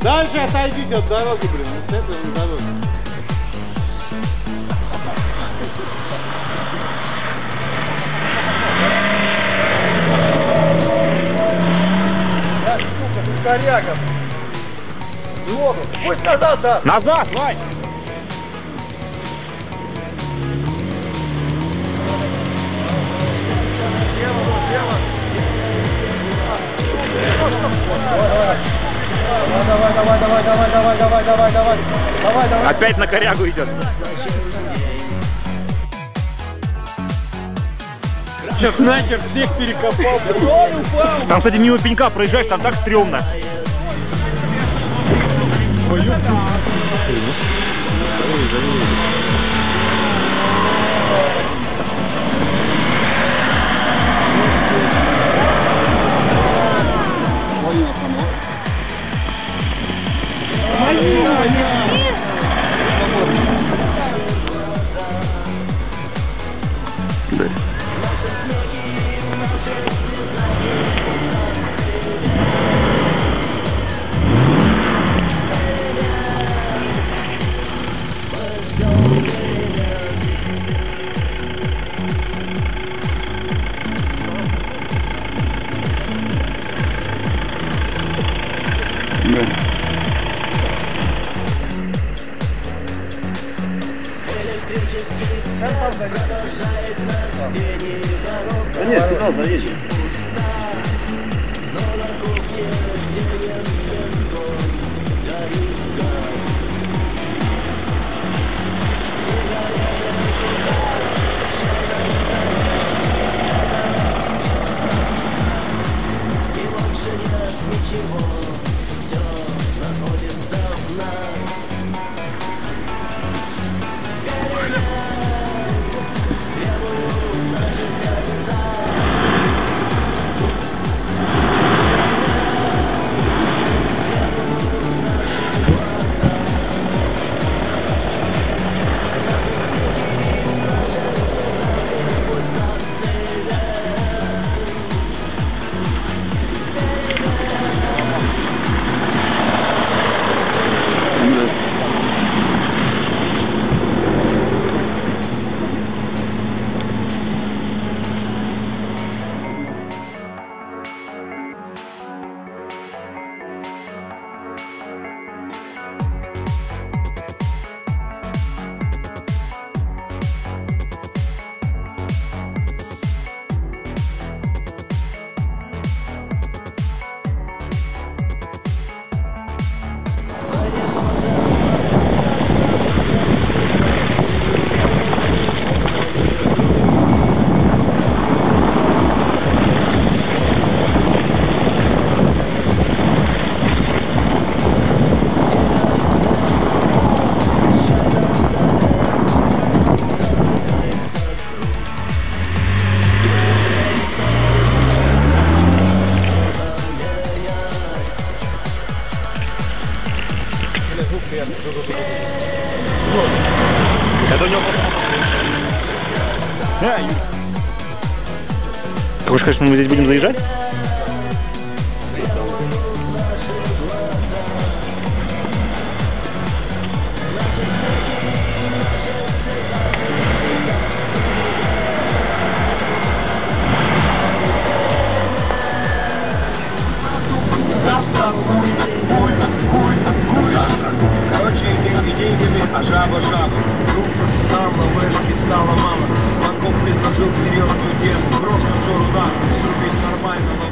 Дальше отойдите от дороги, блин, с этой дороги. Коряга. Воду. Пусть назад, да. Назад, Вань! Давай. Опять на корягу идет. Сейчас нахер всех перекопал. Там, кстати, мимо пенька проезжаешь, там так стрёмно. Да нет, сигнал заедет. Это у него... Ты хочешь сказать, что мы здесь будем заезжать? Короче, деньгами, а жаба жаба. Группа стала, вышки стала мало. Банков предложил серьезную тему. Просто все руда, срубить нормально, но